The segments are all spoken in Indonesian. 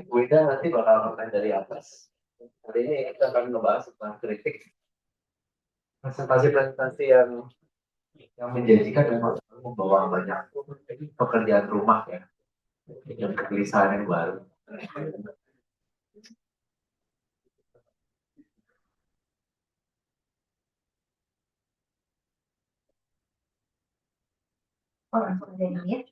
Bu Ida nanti bakal konten dari atas. Hari ini kita akan ngebahas tentang kritik. Presentasi-presentasi yang menjanjikan dan membawa banyak pekerjaan rumah ya, dan kegelisahan yang baru. Oh, langsung aja ini ya.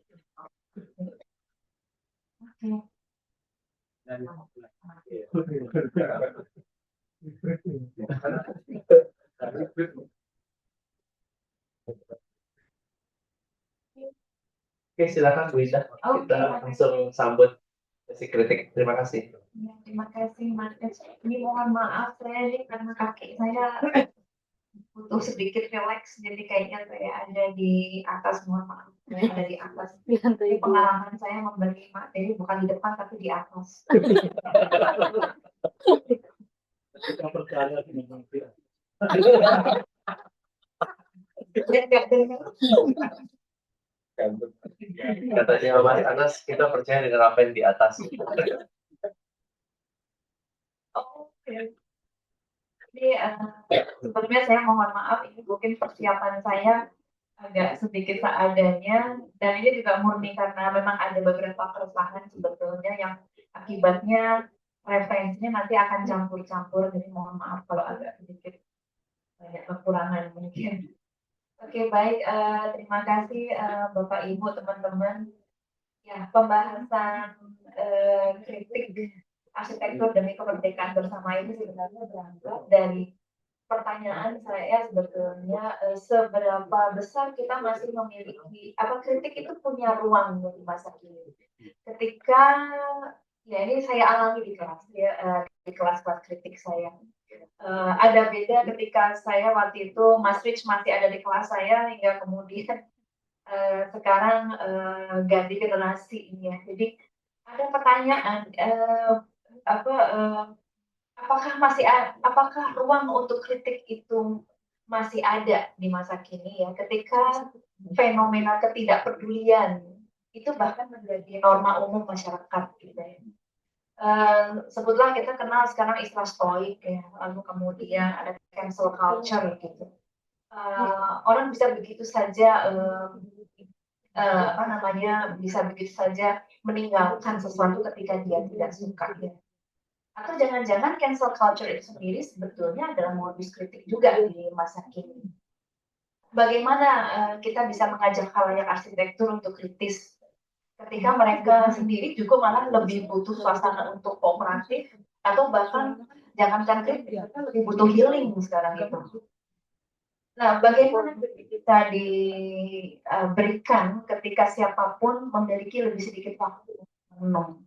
Oke, silakan Bu Ida. Kita langsung sambut sesi kritik. Terima kasih. Ya, terima kasih Mas. Ini mohon maaf saya ini karena kaki saya butuh sedikit relax, jadi kayaknya saya ada di atas, mohon maaf. Saya ada di atas. Ini pengalaman saya memberi materi bukan di depan tapi di atas. Kita percaya dengan katanya Mas Anas, kita percaya dengan apa yang di atas. Oke. Jadi sebelumnya saya mohon maaf, ini mungkin persiapan saya agak sedikit seadanya, dan ini juga murni karena memang ada beberapa keresahan sebetulnya yang akibatnya referensinya nanti akan campur-campur, jadi mohon maaf kalau agak sedikit banyak kekurangan mungkin. Oke, baik, terima kasih Bapak Ibu, teman-teman. Ya, pembahasan kritik arsitektur demi kemerdekaan bersama ini sebenarnya berangkat dari pertanyaan saya sebetulnya seberapa besar kita masih memiliki kritik itu punya ruang di masa kini. Ketika ya ini saya alami di kelas ya, di kelas-kelas kritik saya. Ada beda ketika saya waktu itu Mas Rich masih ada di kelas saya hingga kemudian sekarang ganti generasi ini ya. Jadi ada pertanyaan apakah ruang untuk kritik itu masih ada di masa kini ya, ketika fenomena ketidakpedulian itu bahkan menjadi norma umum masyarakat gitu ya. Sebutlah kita kenal sekarang istilah stoik ya, lalu kemudian ada cancel culture gitu. Orang bisa begitu saja bisa begitu saja meninggalkan sesuatu ketika dia tidak suka ya. Atau jangan-jangan cancel culture itu sendiri sebetulnya adalah modus kritik juga di masa kini. Bagaimana kita bisa mengajak khalayak arsitektur untuk kritis ketika mereka sendiri juga malah lebih butuh suasana untuk kooperatif, atau bahkan jangankan kritik, mereka lebih butuh healing sekarang itu. Nah, bagaimana kita diberikan ketika siapapun memiliki lebih sedikit waktu menung?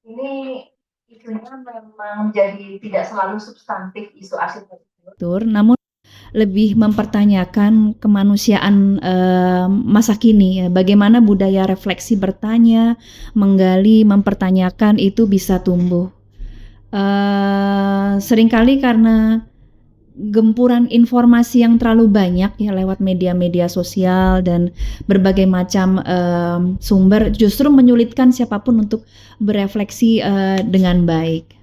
Ini isunya memang jadi tidak selalu substantif isu arsitektur, namun lebih mempertanyakan kemanusiaan masa kini ya. Bagaimana budaya refleksi bertanya, menggali, mempertanyakan itu bisa tumbuh. Seringkali karena gempuran informasi yang terlalu banyak ya lewat media-media sosial dan berbagai macam sumber justru menyulitkan siapapun untuk berefleksi dengan baik.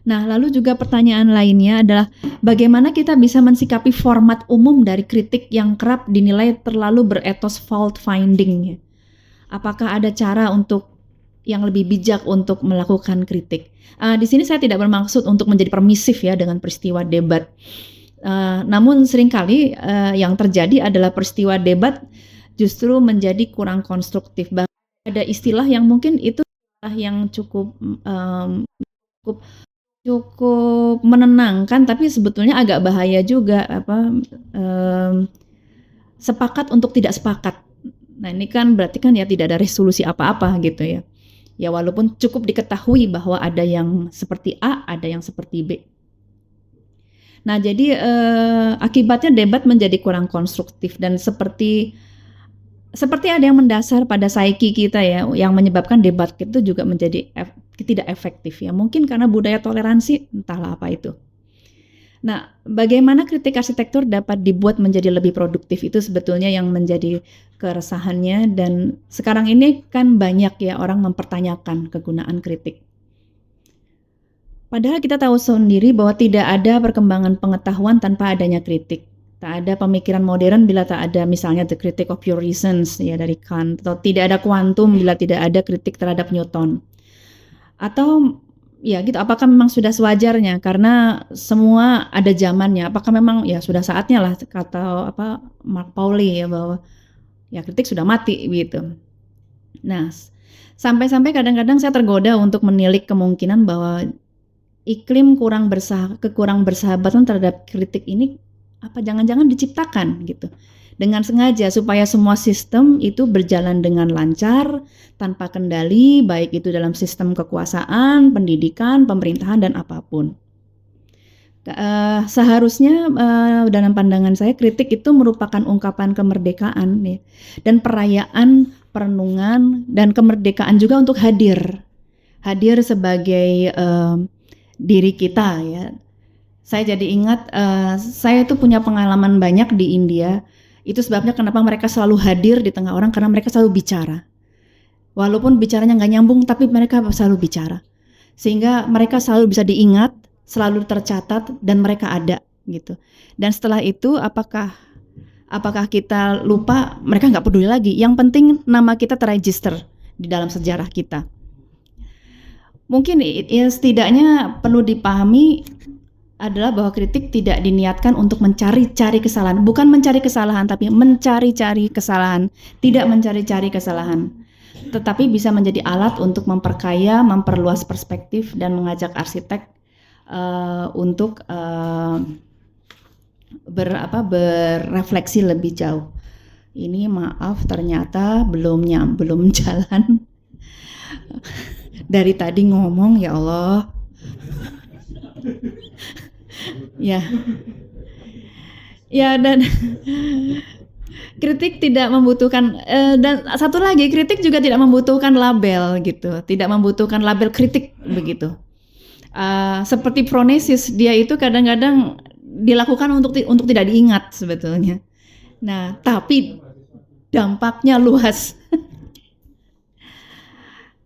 Nah, lalu juga pertanyaan lainnya adalah bagaimana kita bisa mensikapi format umum dari kritik yang kerap dinilai terlalu beretos fault finding. Apakah ada cara untuk yang lebih bijak untuk melakukan kritik? Di sini saya tidak bermaksud untuk menjadi permisif ya dengan peristiwa debat. Namun seringkali yang terjadi adalah peristiwa debat justru menjadi kurang konstruktif. Bahkan ada istilah yang mungkin itu yang cukup menenangkan, tapi sebetulnya agak bahaya juga sepakat untuk tidak sepakat. Nah, ini kan berarti kan ya tidak ada resolusi apa-apa gitu ya. Ya walaupun cukup diketahui bahwa ada yang seperti A, ada yang seperti B. Nah, jadi akibatnya debat menjadi kurang konstruktif dan seperti ada yang mendasar pada psyche kita ya, yang menyebabkan debat itu juga menjadi tidak efektif ya. Mungkin karena budaya toleransi, entahlah apa itu. Nah, bagaimana kritik arsitektur dapat dibuat menjadi lebih produktif itu sebetulnya yang menjadi keresahannya, dan sekarang ini kan banyak ya orang mempertanyakan kegunaan kritik. Padahal kita tahu sendiri bahwa tidak ada perkembangan pengetahuan tanpa adanya kritik. Tak ada pemikiran modern bila tak ada misalnya The Critique of Pure Reasons ya dari Kant, atau tidak ada kuantum bila tidak ada kritik terhadap Newton. Atau ya gitu, apakah memang sudah sewajarnya karena semua ada zamannya? Apakah memang ya sudah saatnya lah kata Mark Pauli ya bahwa ya kritik sudah mati gitu. Nah, sampai-sampai kadang-kadang saya tergoda untuk menilik kemungkinan bahwa iklim kekurang bersahabatan terhadap kritik ini apa jangan-jangan diciptakan gitu dengan sengaja supaya semua sistem itu berjalan dengan lancar tanpa kendali, baik itu dalam sistem kekuasaan, pendidikan, pemerintahan dan apapun. Seharusnya dalam pandangan saya kritik itu merupakan ungkapan kemerdekaan ya, dan perayaan perenungan dan kemerdekaan juga untuk hadir sebagai diri kita ya. Saya jadi ingat saya tuh punya pengalaman banyak di India. Itu sebabnya kenapa mereka selalu hadir di tengah orang, karena mereka selalu bicara. Walaupun bicaranya nggak nyambung, tapi mereka selalu bicara. Sehingga mereka selalu bisa diingat, selalu tercatat, dan mereka ada gitu. Dan setelah itu apakah kita lupa, mereka nggak peduli lagi. Yang penting nama kita terregister di dalam sejarah kita. Mungkin ya setidaknya perlu dipahami adalah bahwa kritik tidak diniatkan untuk mencari-cari kesalahan, bukan mencari kesalahan tapi mencari-cari kesalahan, tidak mencari-cari kesalahan, tetapi bisa menjadi alat untuk memperkaya, memperluas perspektif dan mengajak arsitek untuk berefleksi lebih jauh. Ini maaf ternyata belum jalan. Dari tadi ngomong ya Allah. Ya dan kritik tidak membutuhkan dan satu lagi kritik juga tidak membutuhkan label gitu, tidak membutuhkan label kritik begitu. Seperti Phronesis, dia itu kadang-kadang dilakukan untuk tidak diingat sebetulnya. Nah, tapi dampaknya luas.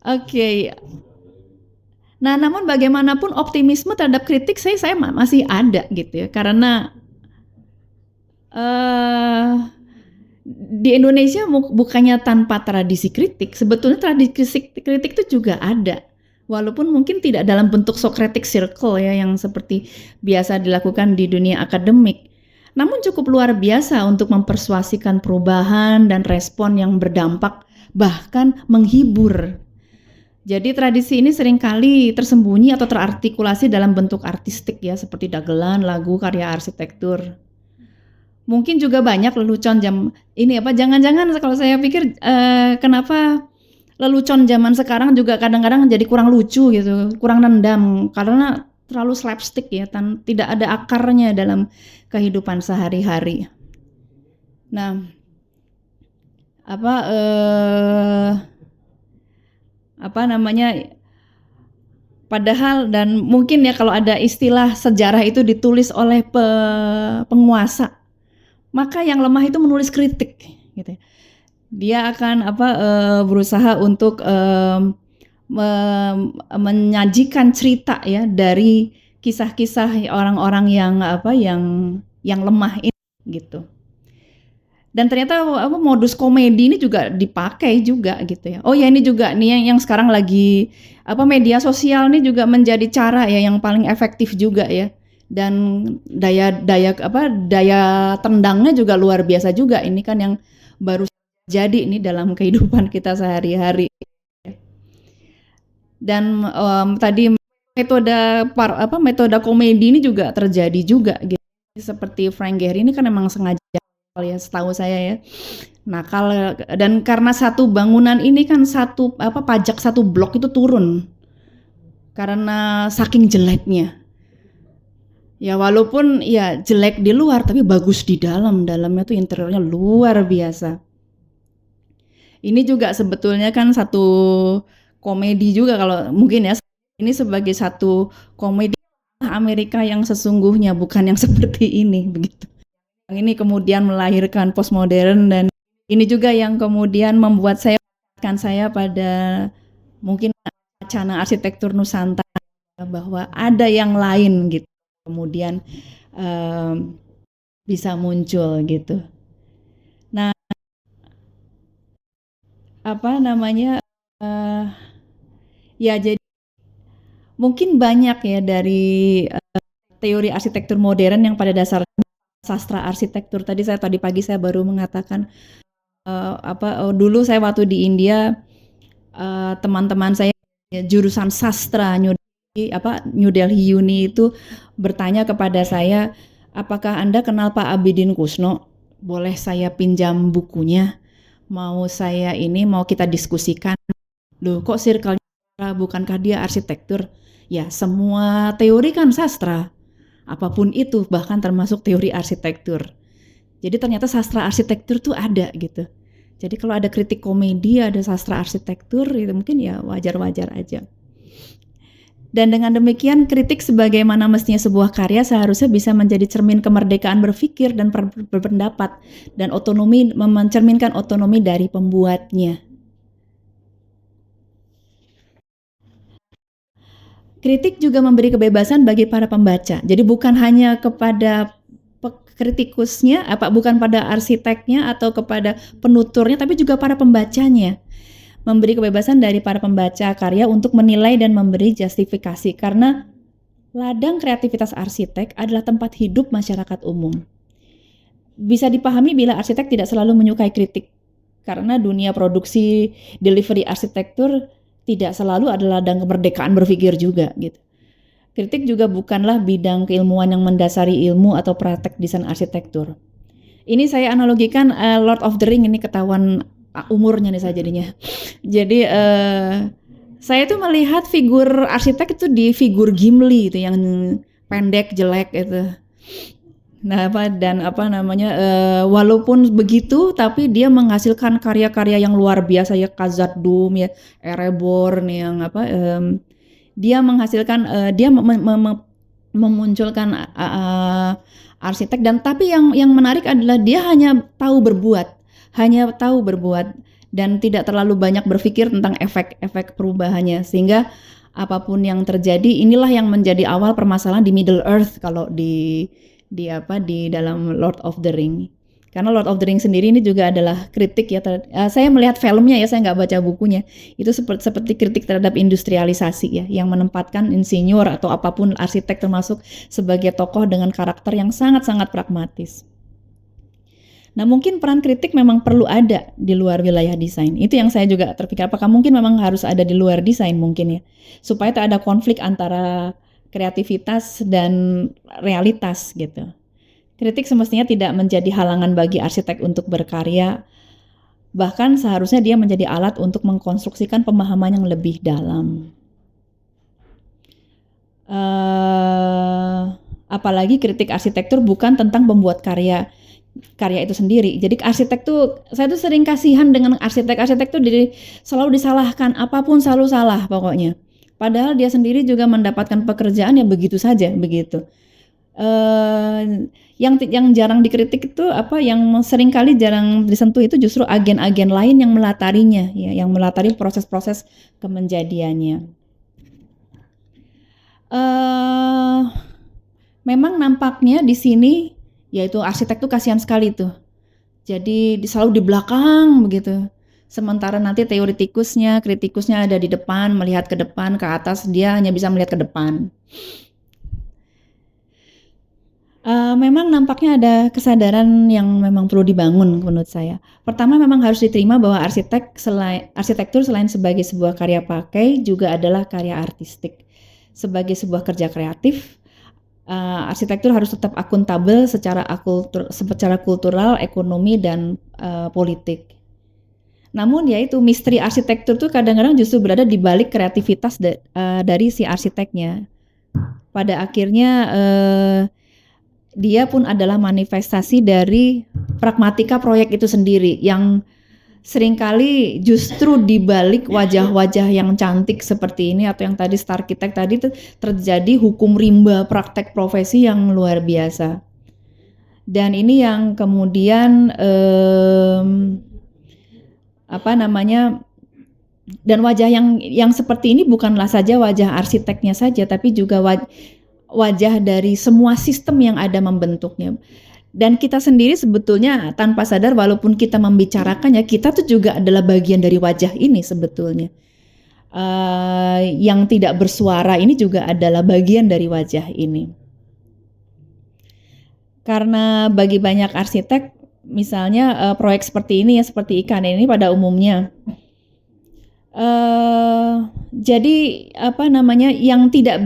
Oke. Nah, namun bagaimanapun optimisme terhadap kritik saya masih ada gitu ya, karena di Indonesia bukannya tanpa tradisi kritik, sebetulnya tradisi kritik itu juga ada, walaupun mungkin tidak dalam bentuk Socratic Circle ya yang seperti biasa dilakukan di dunia akademik, namun cukup luar biasa untuk mempersuasikan perubahan dan respon yang berdampak bahkan menghibur. Jadi tradisi ini seringkali tersembunyi atau terartikulasi dalam bentuk artistik ya, seperti dagelan, lagu, karya arsitektur. Mungkin juga banyak lelucon jangan-jangan kalau saya pikir kenapa lelucon zaman sekarang juga kadang-kadang jadi kurang lucu gitu, kurang nendam karena terlalu slapstick ya, tidak ada akarnya dalam kehidupan sehari-hari. Nah, padahal dan mungkin ya kalau ada istilah sejarah itu ditulis oleh penguasa, maka yang lemah itu menulis kritik gitu. Dia akan berusaha untuk menyajikan cerita ya dari kisah-kisah orang-orang yang lemah ini gitu. Dan ternyata modus komedi ini juga dipakai juga gitu ya. Oh ya, ini juga nih yang sekarang lagi media sosial ini juga menjadi cara ya yang paling efektif juga ya. Dan daya tendangnya juga luar biasa juga. Ini kan yang baru jadi ini dalam kehidupan kita sehari-hari. Dan tadi metode komedi ini juga terjadi juga gitu. Seperti Frank Gehry ini kan memang sengaja ya, setahu saya ya, nakal, dan karena satu bangunan ini kan pajak satu blok itu turun karena saking jeleknya ya, walaupun ya jelek di luar tapi bagus di dalamnya tuh interiornya luar biasa. Ini juga sebetulnya kan satu komedi juga kalau mungkin ya, ini sebagai satu komedi Amerika yang sesungguhnya, bukan yang seperti ini begitu. Yang ini kemudian melahirkan postmodern, dan ini juga yang kemudian membuat saya pada mungkin wacana arsitektur Nusantara, bahwa ada yang lain gitu. Kemudian bisa muncul gitu. Nah, apa namanya? Ya jadi mungkin banyak ya dari teori arsitektur modern yang pada dasar sastra arsitektur. Tadi pagi saya baru mengatakan dulu saya waktu di India, teman-teman saya jurusan sastra New Delhi Uni itu bertanya kepada saya, apakah Anda kenal Pak Abidin Kusno? Boleh saya pinjam bukunya? Mau kita diskusikan. Loh, kok circle-nya bukankah dia arsitektur? Ya, semua teori kan sastra. Apapun itu, bahkan termasuk teori arsitektur. Jadi ternyata sastra arsitektur tuh ada gitu. Jadi kalau ada kritik komedi, ada sastra arsitektur, itu mungkin ya wajar-wajar aja. Dan dengan demikian, kritik sebagaimana mestinya sebuah karya seharusnya bisa menjadi cermin kemerdekaan berpikir dan berpendapat, dan mencerminkan otonomi dari pembuatnya. Kritik juga memberi kebebasan bagi para pembaca. Jadi bukan hanya kepada kritikusnya, bukan pada arsiteknya atau kepada penuturnya, tapi juga para pembacanya. Memberi kebebasan dari para pembaca karya untuk menilai dan memberi justifikasi, karena ladang kreativitas arsitek adalah tempat hidup masyarakat umum. Bisa dipahami bila arsitek tidak selalu menyukai kritik, karena dunia produksi delivery arsitektur tidak selalu adalah ladang kemerdekaan berpikir juga gitu. Kritik juga bukanlah bidang keilmuan yang mendasari ilmu atau praktek desain arsitektur. Ini saya analogikan Lord of the Ring, ini ketahuan umurnya nih saya jadinya. Jadi saya tuh melihat figur arsitek itu di figur Gimli itu yang pendek jelek itu. Nah, walaupun begitu, tapi dia menghasilkan karya-karya yang luar biasa ya, Khazad-dûm ya, Erebor nih yang dia menghasilkan memunculkan arsitek, dan tapi yang menarik adalah dia hanya tahu berbuat dan tidak terlalu banyak berpikir tentang efek-efek perubahannya, sehingga apapun yang terjadi, inilah yang menjadi awal permasalahan di Middle Earth kalau di dalam Lord of the Ring. Karena Lord of the Ring sendiri ini juga adalah kritik ya. Saya melihat filmnya ya, saya nggak baca bukunya. Itu seperti kritik terhadap industrialisasi ya, yang menempatkan insinyur atau apapun arsitek termasuk sebagai tokoh dengan karakter yang sangat-sangat pragmatis. Nah, mungkin peran kritik memang perlu ada di luar wilayah desain. Itu yang saya juga terpikir, apakah mungkin memang harus ada di luar desain mungkin ya, supaya tak ada konflik antara kreativitas dan realitas gitu. Kritik semestinya tidak menjadi halangan bagi arsitek untuk berkarya, bahkan seharusnya dia menjadi alat untuk mengkonstruksikan pemahaman yang lebih dalam. Apalagi kritik arsitektur bukan tentang membuat karya itu sendiri. Jadi arsitek tuh, saya tuh sering kasihan dengan arsitek tuh selalu disalahkan, apapun selalu salah pokoknya. Padahal dia sendiri juga mendapatkan pekerjaan yang begitu saja begitu. Yang jarang dikritik itu yang seringkali jarang disentuh itu justru agen-agen lain yang melatarinya ya, yang melatari proses-proses kemenjadiannya. Memang nampaknya di sini yaitu arsitek tuh kasihan sekali tuh. Jadi selalu di belakang begitu. Sementara nanti teoretikusnya, kritikusnya ada di depan, melihat ke depan, ke atas, dia hanya bisa melihat ke depan. Memang nampaknya ada kesadaran yang memang perlu dibangun menurut saya. Pertama, memang harus diterima bahwa arsitektur selain sebagai sebuah karya pakai juga adalah karya artistik. Sebagai sebuah kerja kreatif, arsitektur harus tetap akuntabel secara kultural, ekonomi, dan politik. Namun yaitu misteri arsitektur tuh kadang-kadang justru berada di balik kreativitas dari si arsiteknya. Pada akhirnya dia pun adalah manifestasi dari pragmatika proyek itu sendiri yang seringkali justru di balik wajah-wajah yang cantik seperti ini atau yang tadi Starchitect tadi tuh terjadi hukum rimba praktek profesi yang luar biasa. Dan ini yang kemudian dan wajah yang seperti ini bukanlah saja wajah arsiteknya saja, tapi juga wajah dari semua sistem yang ada membentuknya. Dan kita sendiri sebetulnya tanpa sadar walaupun kita membicarakannya, kita tuh juga adalah bagian dari wajah ini sebetulnya. Yang tidak bersuara ini juga adalah bagian dari wajah ini. Karena bagi banyak arsitek, misalnya proyek seperti ini ya, seperti ikan ini pada umumnya. Jadi yang tidak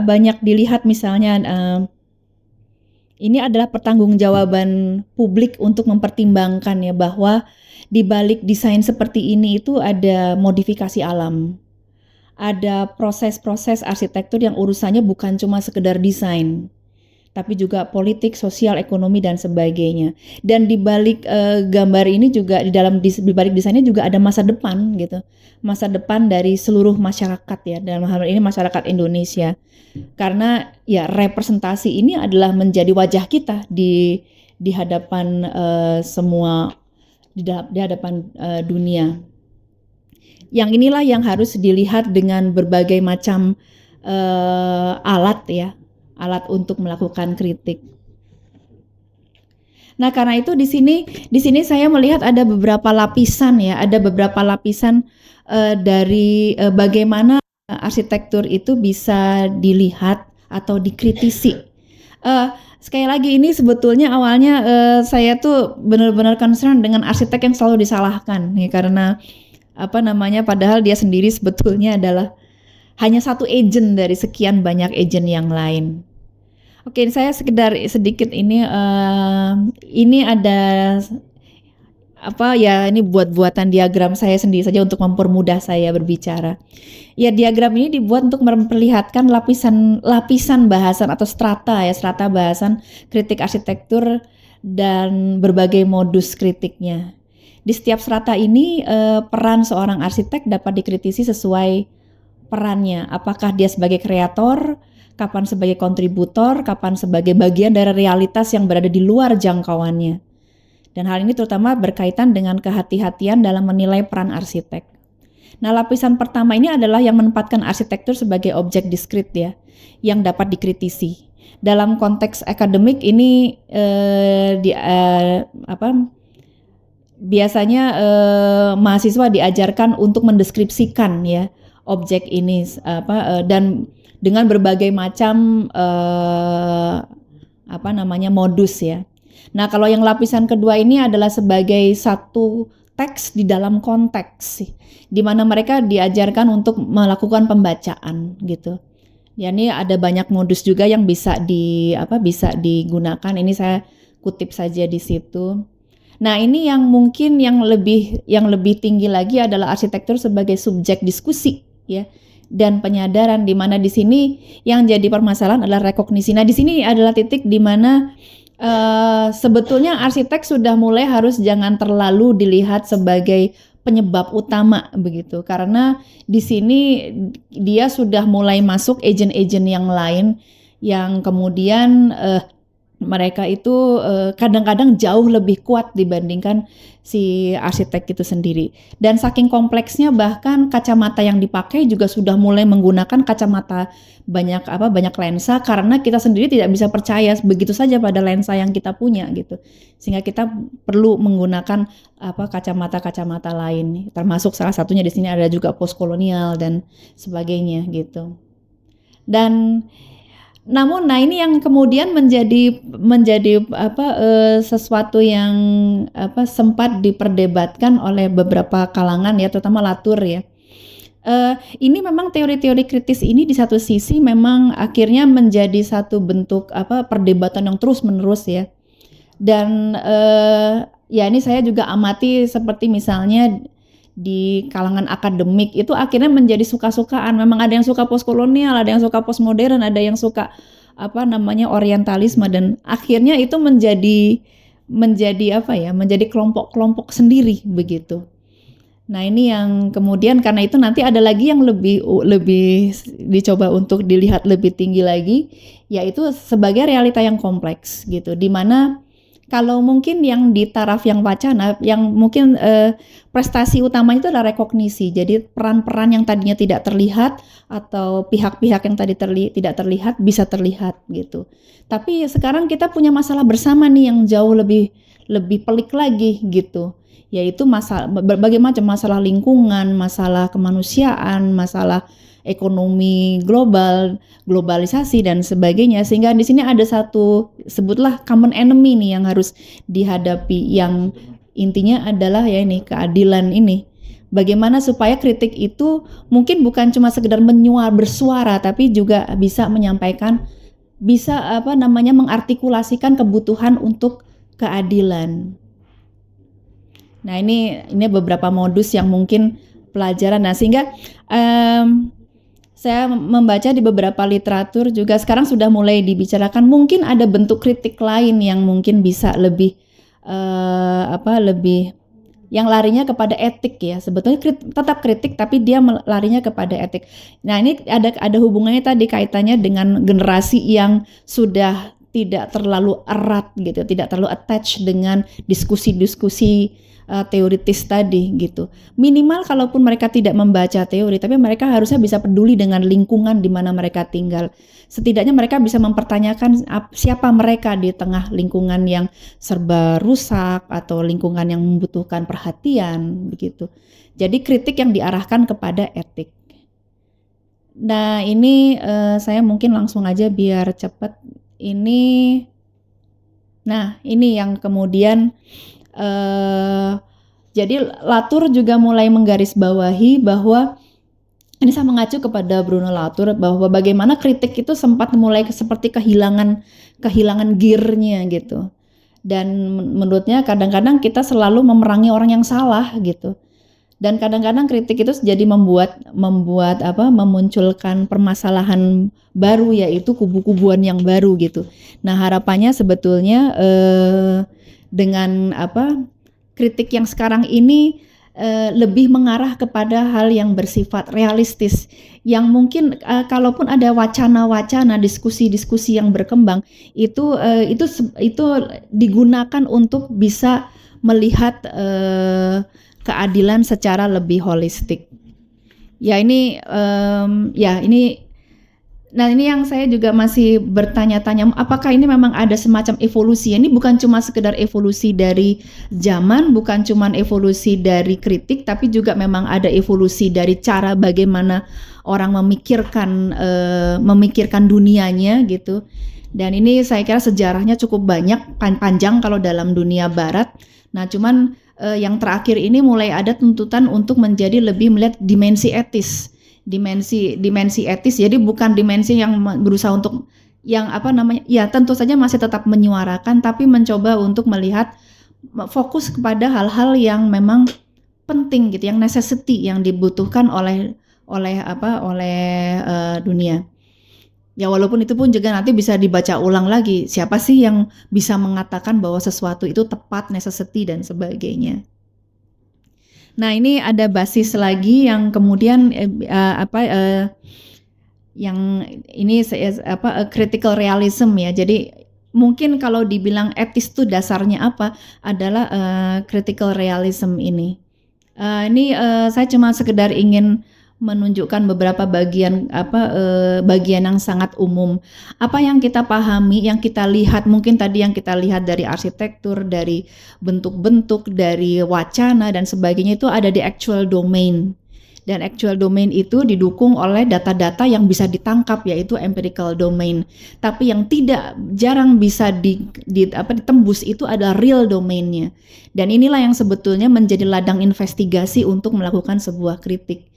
banyak dilihat misalnya ini adalah pertanggungjawaban publik untuk mempertimbangkan ya bahwa di balik desain seperti ini itu ada modifikasi alam. Ada proses-proses arsitektur yang urusannya bukan cuma sekedar desain, tapi juga politik, sosial, ekonomi dan sebagainya. Dan di balik gambar ini juga di balik desainnya juga ada masa depan gitu. Masa depan dari seluruh masyarakat ya, dalam hal ini masyarakat Indonesia. Karena ya representasi ini adalah menjadi wajah kita di hadapan semua di hadapan dunia. Yang inilah yang harus dilihat dengan berbagai macam alat ya. Alat untuk melakukan kritik. Nah, karena itu di sini saya melihat ada beberapa lapisan ya, ada beberapa lapisan dari bagaimana arsitektur itu bisa dilihat atau dikritisi. Sekali lagi ini sebetulnya awalnya saya tuh benar-benar concern dengan arsitek yang selalu disalahkan ya, karena padahal dia sendiri sebetulnya adalah hanya satu agent dari sekian banyak agent yang lain. Oke, saya sekedar sedikit ini ada ini buatan diagram saya sendiri saja untuk mempermudah saya berbicara. Ya, diagram ini dibuat untuk memperlihatkan lapisan bahasan atau strata bahasan kritik arsitektur dan berbagai modus kritiknya. Di setiap strata ini peran seorang arsitek dapat dikritisi sesuai perannya. Apakah dia sebagai kreator, kapan sebagai kontributor, kapan sebagai bagian dari realitas yang berada di luar jangkauannya. Dan hal ini terutama berkaitan dengan kehati-hatian dalam menilai peran arsitek. Nah, lapisan pertama ini adalah yang menempatkan arsitektur sebagai objek diskrit ya, yang dapat dikritisi. Dalam konteks akademik ini biasanya mahasiswa diajarkan untuk mendeskripsikan ya objek ini dan dengan berbagai macam modus ya. Nah, kalau yang lapisan kedua ini adalah sebagai satu teks di dalam konteks, di mana mereka diajarkan untuk melakukan pembacaan gitu. Ya, ini ada banyak modus juga yang bisa digunakan. Ini saya kutip saja di situ. Nah, ini yang mungkin yang lebih tinggi lagi adalah arsitektur sebagai subjek diskusi ya. Dan penyadaran, di mana di sini yang jadi permasalahan adalah rekognisi. Nah, di sini adalah titik di mana sebetulnya arsitek sudah mulai harus jangan terlalu dilihat sebagai penyebab utama begitu, karena di sini dia sudah mulai masuk agent-agent yang lain yang kemudian mereka itu kadang-kadang jauh lebih kuat dibandingkan si arsitek itu sendiri. Dan saking kompleksnya bahkan kacamata yang dipakai juga sudah mulai menggunakan kacamata banyak lensa, karena kita sendiri tidak bisa percaya begitu saja pada lensa yang kita punya gitu. Sehingga kita perlu menggunakan kacamata-kacamata lain. Termasuk salah satunya di sini ada juga postkolonial dan sebagainya gitu. Dan namun, ini yang kemudian menjadi sesuatu yang sempat diperdebatkan oleh beberapa kalangan ya, terutama Latour ya. Ini memang teori-teori kritis ini di satu sisi memang akhirnya menjadi satu bentuk perdebatan yang terus-menerus ya. Dan ya ini saya juga amati seperti misalnya di kalangan akademik itu akhirnya menjadi suka-sukaan. Memang ada yang suka postkolonial, ada yang suka postmodern, ada yang suka orientalisme, dan akhirnya itu menjadi menjadi apa ya, menjadi kelompok-kelompok sendiri begitu. Nah ini yang kemudian karena itu nanti ada lagi yang lebih dicoba untuk dilihat lebih tinggi lagi, yaitu sebagai realita yang kompleks gitu, di mana kalau mungkin yang di taraf yang wacana, yang mungkin prestasi utamanya itu adalah rekognisi. Jadi peran-peran yang tadinya tidak terlihat atau pihak-pihak yang tadi tidak terlihat bisa terlihat gitu. Tapi sekarang kita punya masalah bersama nih yang jauh lebih pelik lagi gitu. Yaitu berbagai macam masalah lingkungan, masalah kemanusiaan, masalah ekonomi global, globalisasi dan sebagainya, sehingga di sini ada satu sebutlah common enemy nih yang harus dihadapi, yang intinya adalah ya ini keadilan ini. Bagaimana supaya kritik itu mungkin bukan cuma sekedar bersuara, tapi juga bisa menyampaikan, bisa mengartikulasikan kebutuhan untuk keadilan. Nah ini beberapa modus yang mungkin pelajaran. Nah sehingga saya membaca di beberapa literatur juga sekarang sudah mulai dibicarakan mungkin ada bentuk kritik lain yang mungkin bisa lebih lebih yang larinya kepada etik ya. Sebetulnya tetap kritik tapi dia larinya kepada etik. Nah ini ada hubungannya tadi kaitannya dengan generasi yang sudah tidak terlalu erat gitu, tidak terlalu attach dengan diskusi-diskusi teoritis tadi gitu. Minimal kalaupun mereka tidak membaca teori, tapi mereka harusnya bisa peduli dengan lingkungan di mana mereka tinggal. Setidaknya mereka bisa mempertanyakan siapa mereka di tengah lingkungan yang serba rusak atau lingkungan yang membutuhkan perhatian begitu. Jadi kritik yang diarahkan kepada etik. Nah ini saya mungkin langsung aja biar cepat. Nah ini yang kemudian jadi Latour juga mulai menggarisbawahi bahwa ini saya mengacu kepada Bruno Latour bahwa bagaimana kritik itu sempat mulai seperti kehilangan gearnya gitu. Dan menurutnya kadang-kadang kita selalu memerangi orang yang salah gitu. Dan kadang-kadang kritik itu jadi memunculkan permasalahan baru, yaitu kubu-kubuan yang baru gitu. Nah harapannya sebetulnya dengan kritik yang sekarang ini lebih mengarah kepada hal yang bersifat realistis, yang mungkin kalaupun ada wacana-wacana, diskusi-diskusi yang berkembang itu digunakan untuk bisa melihat keadilan secara lebih holistik. Nah ini yang saya juga masih bertanya-tanya, apakah ini memang ada semacam evolusi? Ini bukan cuma sekedar evolusi dari zaman, bukan cuma evolusi dari kritik, tapi juga memang ada evolusi dari cara bagaimana orang memikirkan dunianya gitu. Dan ini saya kira sejarahnya cukup banyak, panjang kalau dalam dunia barat. Nah cuman yang terakhir ini mulai ada tuntutan untuk menjadi lebih melihat dimensi etis. Dimensi etis, jadi bukan dimensi yang berusaha untuk yang tentu saja masih tetap menyuarakan, tapi mencoba untuk melihat fokus kepada hal-hal yang memang penting gitu, yang necessity, yang dibutuhkan oleh dunia. Ya walaupun itu pun juga nanti bisa dibaca ulang lagi, siapa sih yang bisa mengatakan bahwa sesuatu itu tepat, necessity dan sebagainya. Nah ini ada basis lagi yang kemudian yang ini critical realism ya. Jadi mungkin kalau dibilang etis itu dasarnya apa adalah critical realism ini. Saya cuma sekedar ingin menunjukkan beberapa bagian yang sangat umum. Apa yang kita pahami, yang kita lihat, mungkin tadi yang kita lihat dari arsitektur, dari bentuk-bentuk, dari wacana dan sebagainya itu ada di actual domain. Dan actual domain itu didukung oleh data-data yang bisa ditangkap, yaitu empirical domain. Tapi yang jarang bisa ditembus itu adalah real domainnya. Dan inilah yang sebetulnya menjadi ladang investigasi untuk melakukan sebuah kritik.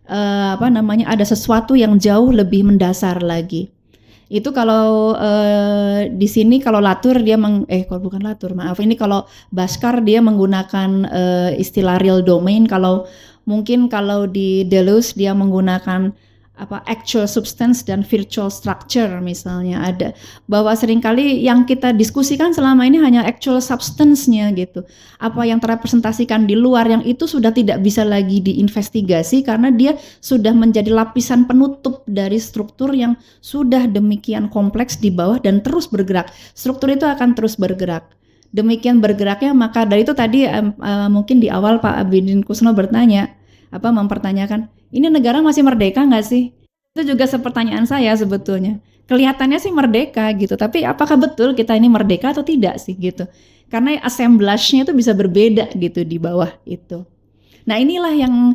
Ada sesuatu yang jauh lebih mendasar lagi. Itu kalau di sini kalau Latour dia kalau Bhaskar dia menggunakan istilah real domain, kalau di Deleuze dia menggunakan actual substance dan virtual structure misalnya ada, bahwa seringkali yang kita diskusikan selama ini hanya actual substance-nya gitu, apa yang terrepresentasikan di luar yang itu sudah tidak bisa lagi diinvestigasi karena dia sudah menjadi lapisan penutup dari struktur yang sudah demikian kompleks di bawah dan terus bergerak. Struktur itu akan terus bergerak. Demikian bergeraknya, maka dari itu tadi mungkin di awal Pak Abidin Kusno mempertanyakan, ini negara masih merdeka nggak sih? Itu juga pertanyaan saya sebetulnya. Kelihatannya sih merdeka gitu, tapi apakah betul kita ini merdeka atau tidak sih gitu? Karena assemblage-nya itu bisa berbeda gitu di bawah itu. Nah inilah yang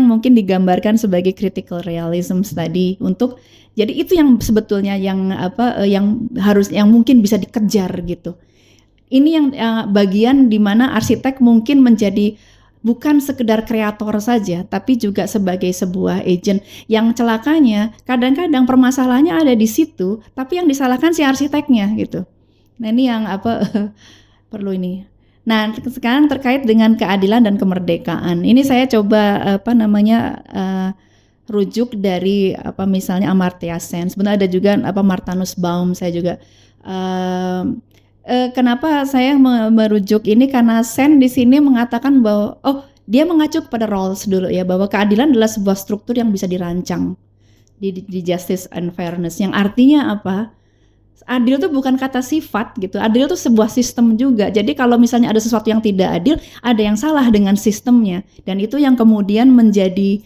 mungkin digambarkan sebagai critical realism tadi untuk, jadi itu yang sebetulnya yang mungkin bisa dikejar gitu. Ini yang bagian di mana arsitek mungkin menjadi bukan sekedar kreator saja, tapi juga sebagai sebuah agent. Yang celakanya kadang-kadang permasalahannya ada di situ, tapi yang disalahkan si arsiteknya gitu. Nah ini yang perlu ini. Nah sekarang terkait dengan keadilan dan kemerdekaan. Ini saya coba rujuk dari misalnya Amartya Sen. Sebenarnya ada juga Martinus Baum. Saya juga kenapa saya merujuk ini karena Sen di sini mengatakan bahwa dia mengacu kepada Rawls dulu ya, bahwa keadilan adalah sebuah struktur yang bisa dirancang di justice and fairness, yang artinya apa? Adil itu bukan kata sifat gitu. Adil itu sebuah sistem juga. Jadi kalau misalnya ada sesuatu yang tidak adil, ada yang salah dengan sistemnya, dan itu yang kemudian menjadi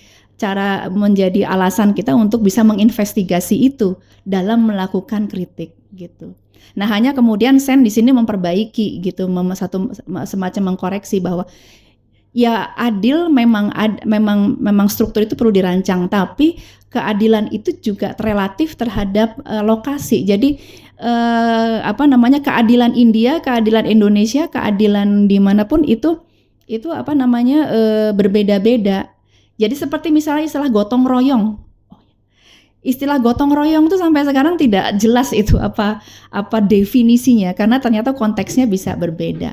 alasan kita untuk bisa menginvestigasi itu dalam melakukan kritik gitu. Nah, hanya kemudian Sen di sini memperbaiki gitu, semacam mengkoreksi bahwa ya adil memang struktur itu perlu dirancang, tapi keadilan itu juga relatif terhadap lokasi. Jadi keadilan India, keadilan Indonesia, keadilan dimanapun itu berbeda-beda. Jadi seperti misalnya istilah gotong royong. Istilah gotong royong itu sampai sekarang tidak jelas itu apa definisinya, karena ternyata konteksnya bisa berbeda.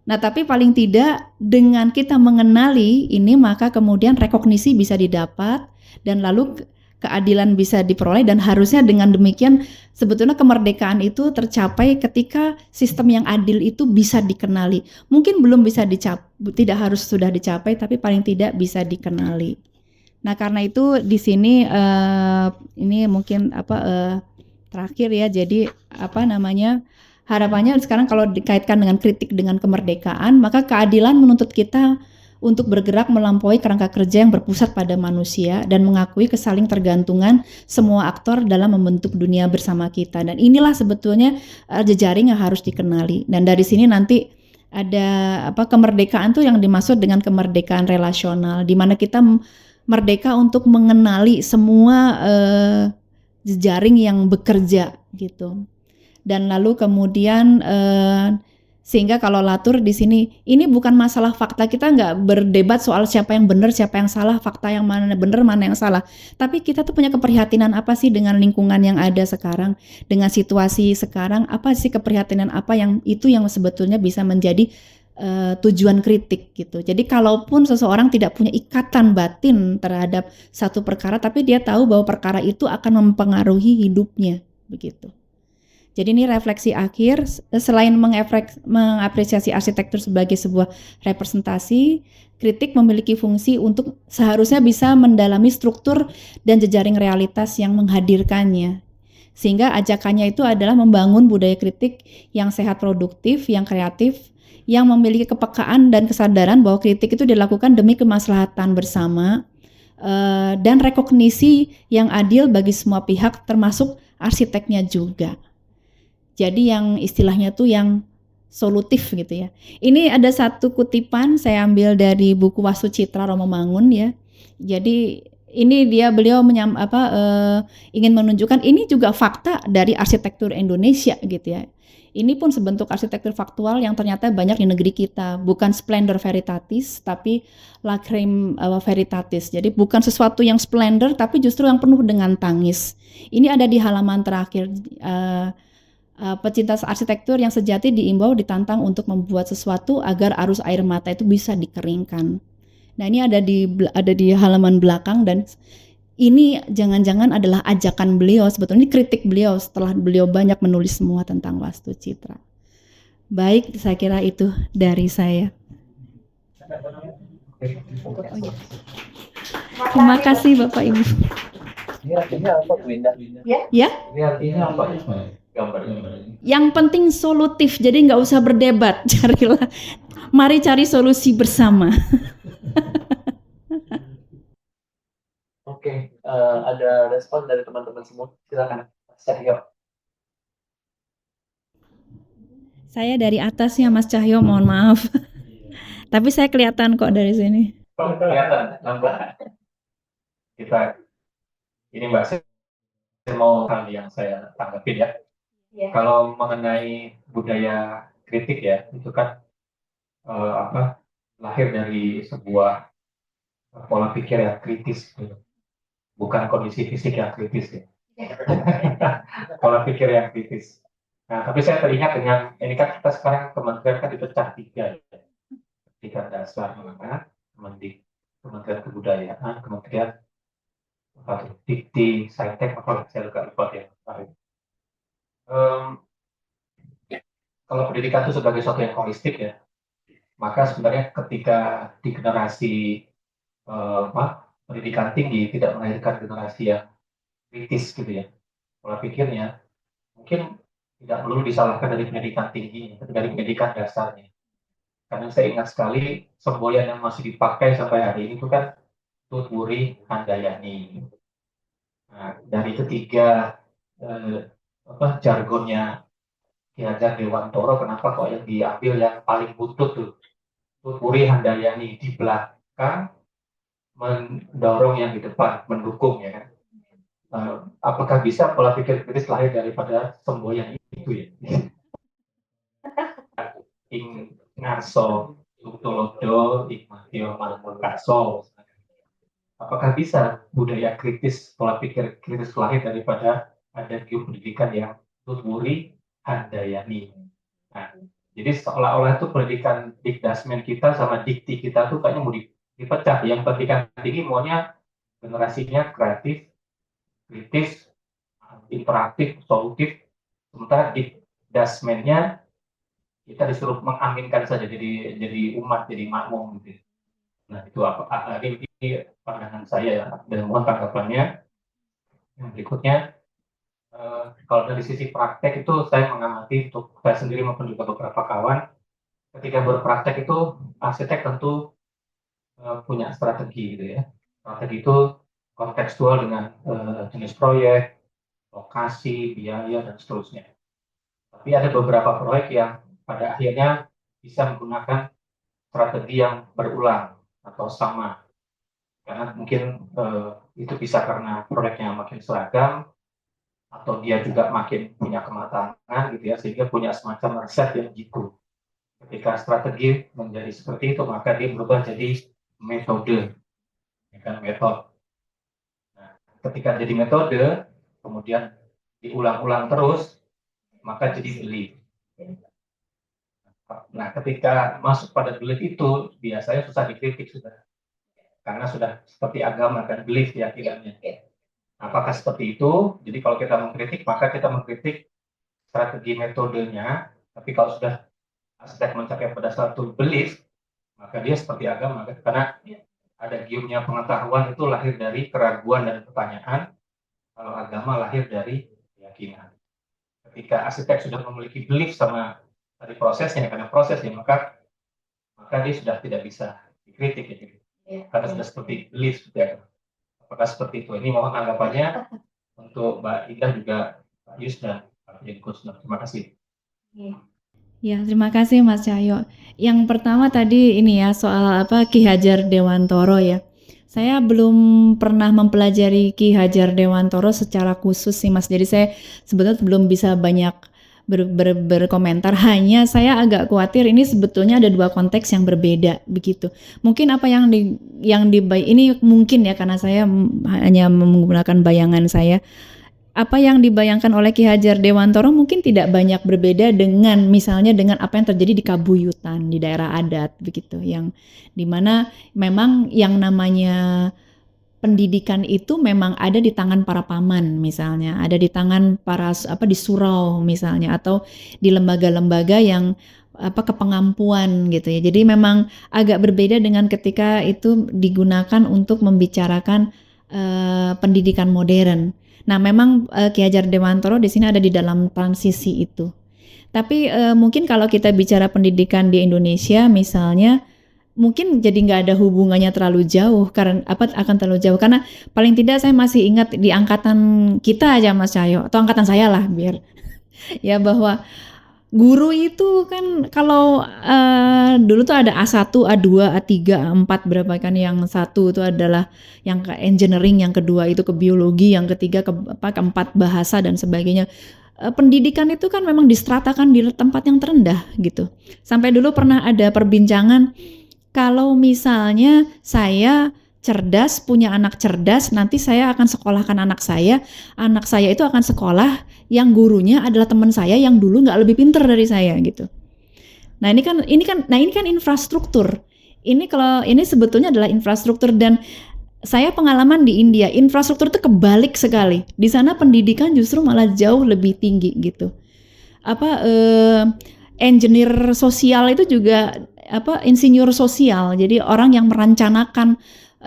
Nah, tapi paling tidak dengan kita mengenali ini, maka kemudian rekognisi bisa didapat dan lalu keadilan bisa diperoleh, dan harusnya dengan demikian sebetulnya kemerdekaan itu tercapai ketika sistem yang adil itu bisa dikenali. Mungkin belum bisa tidak harus sudah dicapai, tapi paling tidak bisa dikenali. Nah, karena itu di sini ini mungkin terakhir ya. Jadi harapannya sekarang kalau dikaitkan dengan kritik dengan kemerdekaan, maka keadilan menuntut kita untuk bergerak melampaui kerangka kerja yang berpusat pada manusia dan mengakui kesaling tergantungan semua aktor dalam membentuk dunia bersama kita. Dan inilah sebetulnya jejaring yang harus dikenali. Dan dari sini nanti ada kemerdekaan tuh yang dimaksud dengan kemerdekaan relasional, di mana kita merdeka untuk mengenali semua jejaring yang bekerja gitu. Dan lalu kemudian sehingga kalau Latour di sini, ini bukan masalah fakta, kita nggak berdebat soal siapa yang benar, siapa yang salah, fakta yang mana benar, mana yang salah. Tapi kita tuh punya keprihatinan apa sih dengan lingkungan yang ada sekarang, dengan situasi sekarang, apa sih keprihatinan apa yang sebetulnya bisa menjadi tujuan kritik gitu. Jadi kalaupun seseorang tidak punya ikatan batin terhadap satu perkara, tapi dia tahu bahwa perkara itu akan mempengaruhi hidupnya, begitu. Jadi ini refleksi akhir, selain mengapresiasi arsitektur sebagai sebuah representasi, kritik memiliki fungsi untuk seharusnya bisa mendalami struktur dan jejaring realitas yang menghadirkannya. Sehingga ajakannya itu adalah membangun budaya kritik yang sehat, produktif, yang kreatif, yang memiliki kepekaan dan kesadaran bahwa kritik itu dilakukan demi kemaslahatan bersama, dan rekognisi yang adil bagi semua pihak termasuk arsiteknya juga. Jadi yang istilahnya tuh yang solutif gitu ya. Ini ada satu kutipan saya ambil dari buku Wasucitra Romomangun ya. Jadi ini beliau ingin menunjukkan ini juga fakta dari arsitektur Indonesia gitu ya. Ini pun sebentuk arsitektur faktual yang ternyata banyak di negeri kita, bukan splendor veritatis tapi lacrime veritatis. Jadi bukan sesuatu yang splendor tapi justru yang penuh dengan tangis. Ini ada di halaman terakhir. Pecinta arsitektur yang sejati diimbau ditantang untuk membuat sesuatu agar arus air mata itu bisa dikeringkan. Nah, ini ada di halaman belakang, dan ini jangan-jangan adalah ajakan beliau, sebetulnya ini kritik beliau setelah beliau banyak menulis semua tentang Wastu Citra. Baik, saya kira itu dari saya. Oh, iya. Terima kasih Bapak Ibu. Ini artinya apa, Bu Indah? Ya, Ini artinya apa? Gambarnya. yang penting solutif, jadi nggak usah berdebat, carilah, mari cari solusi bersama. Oke, ada respon dari teman-teman semua. Silakan, Mas Cahyo. Saya dari atas ya Mas Cahyo, mohon maaf. Tapi saya kelihatan kok dari sini. Kelihatan, nambah. Kita, ini Mbak, saya mau hal yang saya tanggapin ya. Iya. Kalau mengenai budaya kritik ya, itu kan lahir dari sebuah pola pikir yang kritis, gitu. Bukan kondisi fisik yang kritis ya. Pola pikir yang kritis. Nah, tapi saya teringat dengan ini kan kita sekarang kementerian kan dipecah 3 ya. Pendidikan dasar menengah, Kementerian Kebudayaan, Kementerian Dikti, Saintek, apa saya lupa ya. Kalau pendidikan itu sebagai sesuatu yang holistik ya, maka sebenarnya ketika di generasi pendidikan tinggi tidak melahirkan generasi yang kritis gitu ya, pola pikirnya mungkin tidak perlu disalahkan dari pendidikan tinggi, tapi dari pendidikan dasarnya. Karena saya ingat sekali semboyan yang masih dipakai sampai hari ini itu kan Tut Wuri Handayani. Nah, dari ketiga jargonnya Ki Hajar Dewantoro, kenapa kok yang diambil yang paling buntut tuh Tut Wuri Handayani di belakang, mendorong yang di depan, mendukung ya kan. Apakah bisa pola pikir kritis lahir daripada semboyan itu ya? Ing Ngarso, Tutulodo, Ikmatio Manungkaso. Apakah bisa budaya kritis, pola pikir kritis lahir daripada ada pendidikan yang Tut Wuri Handayani? Nah, jadi seolah-olah itu pendidikan dikdasmen kita sama dikti kita tuh kayaknya mau dipecah. Yang pendidikan tinggi maunya generasinya kreatif, kritis, interaktif, solutif, sementara dikdasmennya kita disuruh mengaminkan saja jadi umat, jadi makmum gitu. Nah, itu ini pandangan saya ya, dan mohon tanggapannya. Yang berikutnya, kalau dari sisi praktek itu saya mengamati untuk saya sendiri maupun juga beberapa kawan, ketika berpraktek itu arsitek tentu punya strategi gitu ya. Strategi itu kontekstual dengan jenis proyek, lokasi, biaya, dan seterusnya. Tapi ada beberapa proyek yang pada akhirnya bisa menggunakan strategi yang berulang atau sama. Karena mungkin itu bisa karena proyeknya makin seragam, atau dia juga makin punya kematangan gitu ya, sehingga punya semacam resep yang jitu. Ketika strategi menjadi seperti itu, maka dia berubah jadi metode, ya kan, metode. Nah, ketika jadi metode, kemudian diulang-ulang terus, maka jadi belief. Nah, ketika masuk pada belief itu, biasanya susah dikritik sudah. Karena sudah seperti agama kan, belief keyakinannya. Apakah seperti itu? Jadi kalau kita mengkritik, maka kita mengkritik strategi metodenya. Tapi kalau sudah arsitek mencapai pada satu belief, maka dia seperti agama. Karena ada giumnya pengetahuan itu lahir dari keraguan dan pertanyaan. Kalau agama lahir dari keyakinan. Ketika arsitek sudah memiliki belief sama dari prosesnya, karena prosesnya, maka dia sudah tidak bisa dikritik gitu. Karena sudah seperti belief ya. Apakah seperti itu? Ini mohon tanggapannya untuk Mbak Indah juga Pak Yus dan Pak Jadi Kusno. Terima kasih. Ya, terima kasih Mas Cahyo. Yang pertama tadi ini ya soal Ki Hajar Dewantoro ya. Saya belum pernah mempelajari Ki Hajar Dewantoro secara khusus sih Mas. Jadi saya sebetulnya belum bisa banyak berkomentar, hanya saya agak khawatir ini sebetulnya ada dua konteks yang berbeda begitu. Mungkin apa yang ini mungkin ya, karena saya hanya menggunakan bayangan saya. Apa yang dibayangkan oleh Ki Hajar Dewantoro mungkin tidak banyak berbeda dengan misalnya dengan apa yang terjadi di Kabuyutan, di daerah adat begitu, yang dimana memang yang namanya pendidikan itu memang ada di tangan para paman misalnya, ada di tangan para di surau misalnya, atau di lembaga-lembaga yang kepengampuan gitu ya. Jadi memang agak berbeda dengan ketika itu digunakan untuk membicarakan pendidikan modern. Nah, memang Ki Hajar Dewantara di sini ada di dalam transisi itu. Tapi mungkin kalau kita bicara pendidikan di Indonesia misalnya, mungkin jadi nggak ada hubungannya terlalu jauh karena akan terlalu jauh, karena paling tidak saya masih ingat di angkatan kita aja Mas Cahyo, atau angkatan saya lah biar ya, bahwa guru itu kan kalau dulu tuh ada A1, A2, A3, A4 berapa kan, yang satu itu adalah yang ke engineering, yang kedua itu ke biologi, yang ketiga keempat bahasa dan sebagainya. Pendidikan itu kan memang distratakan di tempat yang terendah gitu. Sampai dulu pernah ada perbincangan, kalau misalnya saya cerdas, punya anak cerdas, nanti saya akan sekolahkan anak saya itu akan sekolah yang gurunya adalah teman saya yang dulu nggak lebih pinter dari saya gitu. Nah ini kan infrastruktur. Ini sebetulnya adalah infrastruktur, dan saya pengalaman di India, infrastruktur itu kebalik sekali. Di sana pendidikan justru malah jauh lebih tinggi gitu. Engineer sosial itu juga insinyur sosial. Jadi orang yang merancanakan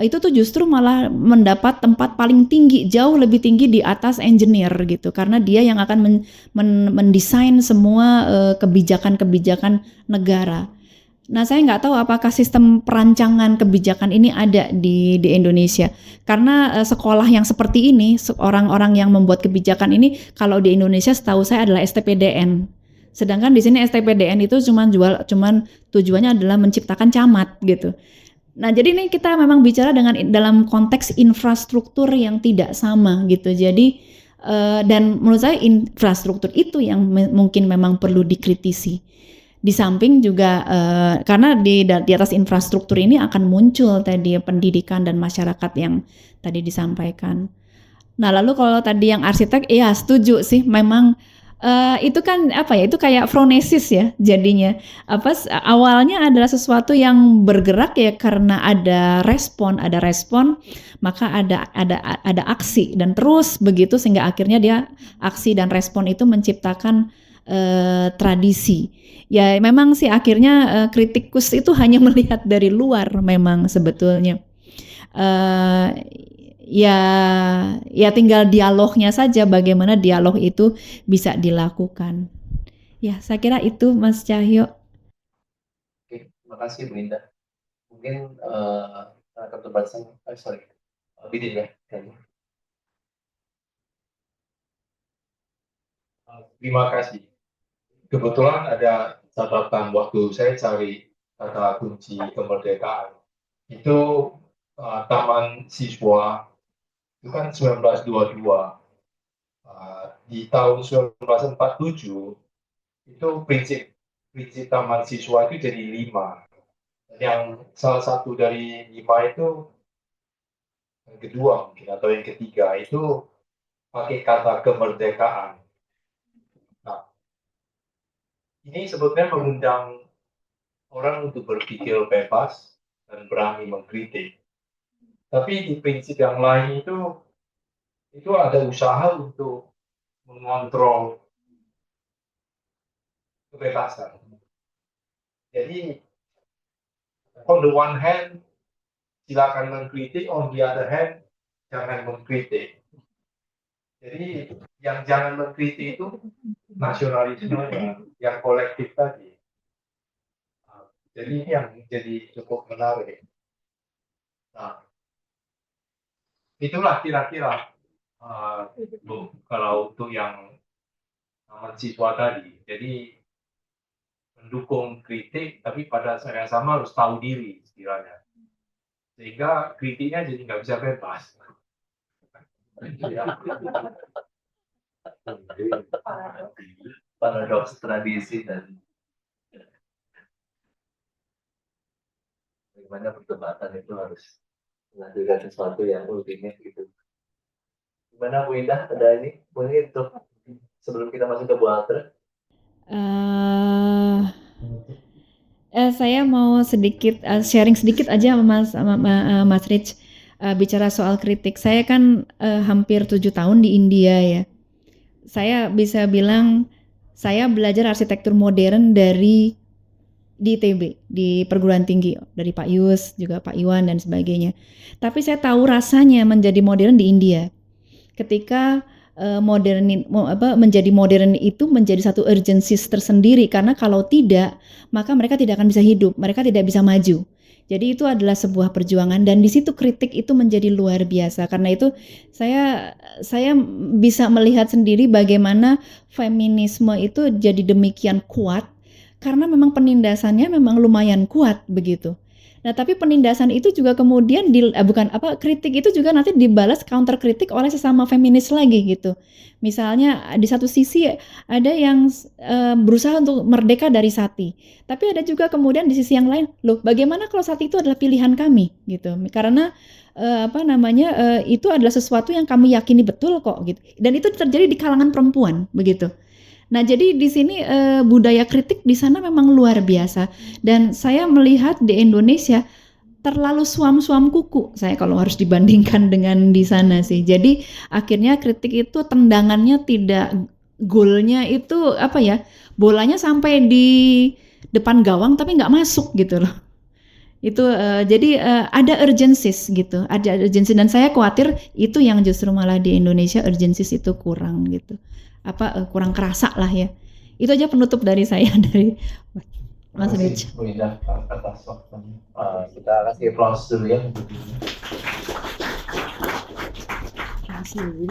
itu tuh justru malah mendapat tempat paling tinggi, jauh lebih tinggi di atas engineer gitu, karena dia yang akan mendesain semua kebijakan-kebijakan negara. Nah, saya nggak tahu apakah sistem perancangan kebijakan ini ada di Indonesia, karena sekolah yang seperti ini, orang-orang yang membuat kebijakan ini kalau di Indonesia setahu saya adalah STPDN. Sedangkan di sini STPDN itu cuman tujuannya adalah menciptakan camat gitu. Nah, jadi ini kita memang bicara dalam konteks infrastruktur yang tidak sama gitu. Jadi dan menurut saya infrastruktur itu yang mungkin memang perlu dikritisi. Di samping juga karena di atas infrastruktur ini akan muncul tadi pendidikan dan masyarakat yang tadi disampaikan. Nah, lalu kalau tadi yang arsitek, ya setuju sih, memang itu kan itu kayak phronesis ya jadinya. Awalnya adalah sesuatu yang bergerak ya karena ada respon, maka ada aksi, dan terus begitu sehingga akhirnya dia aksi dan respon itu menciptakan tradisi. Ya memang sih akhirnya kritikus itu hanya melihat dari luar memang sebetulnya. Ya tinggal dialognya saja, bagaimana dialog itu bisa dilakukan. Ya, saya kira itu Mas Cahyo. Oke, terima kasih Bu Indah. Mungkin keterbatasan, Bidin ya. Terima kasih. Kebetulan ada catatan waktu saya cari kata kunci kemerdekaan. Itu Taman Siswa itu kan 1922. Di tahun 1947 itu prinsip Taman Siswa itu jadi 5. Yang salah satu dari 5 itu yang kedua mungkin atau yang ketiga itu pakai kata kemerdekaan. Nah, ini sebetulnya mengundang orang untuk berpikir bebas dan berani mengkritik. Tapi di prinsip yang lain itu ada usaha untuk mengontrol kebebasan. Jadi, on the one hand, silakan mengkritik, on the other hand, jangan mengkritik. Jadi, yang jangan mengkritik itu nasionalisme yang kolektif tadi. Jadi ini yang jadi cukup menarik. Nah, itulah kira-kira kalau untuk yang mahasiswa tadi. Jadi mendukung kritik, tapi pada saat yang sama harus tahu diri sekiranya. Sehingga kritiknya jadi nggak bisa bebas. Paradoks tradisi dan bagaimana perdebatan itu harus menghasilkan sesuatu yang ultimate gitu. Gimana Bu Indah, ada ini? Mungkin itu sebelum kita masuk ke Bu Alter. Saya mau sedikit sharing sedikit aja sama Mas Rich. bicara soal kritik, saya kan hampir 7 tahun di India ya. Saya bisa bilang saya belajar arsitektur modern di ITB, di perguruan tinggi, dari Pak Yus, juga Pak Iwan dan sebagainya. Tapi saya tahu rasanya menjadi modern di India. Ketika menjadi modern itu menjadi satu urgency tersendiri, karena kalau tidak, maka mereka tidak akan bisa hidup, mereka tidak bisa maju. Jadi itu adalah sebuah perjuangan dan di situ kritik itu menjadi luar biasa. Karena itu saya bisa melihat sendiri bagaimana feminisme itu jadi demikian kuat karena memang penindasannya memang lumayan kuat begitu. Nah, tapi penindasan itu juga kemudian kritik itu juga nanti dibalas counter kritik oleh sesama feminis lagi gitu. Misalnya di satu sisi ada yang berusaha untuk merdeka dari sati, tapi ada juga kemudian di sisi yang lain, loh bagaimana kalau sati itu adalah pilihan kami gitu. Karena itu adalah sesuatu yang kami yakini betul kok gitu. Dan itu terjadi di kalangan perempuan begitu. Nah, jadi di sini budaya kritik di sana memang luar biasa dan saya melihat di Indonesia terlalu suam-suam kuku saya kalau harus dibandingkan dengan di sana sih. Jadi akhirnya kritik itu tendangannya tidak, golnya itu bolanya sampai di depan gawang tapi nggak masuk gitu loh. Itu jadi ada urgencies gitu, ada urgency dan saya khawatir itu yang justru malah di Indonesia urgencies itu kurang gitu. Kurang kerasa lah ya. Itu aja penutup dari saya dari Mas Rich. Bu Ida atas waktunya. Kita kasih applause dulu ya. Terima kasih.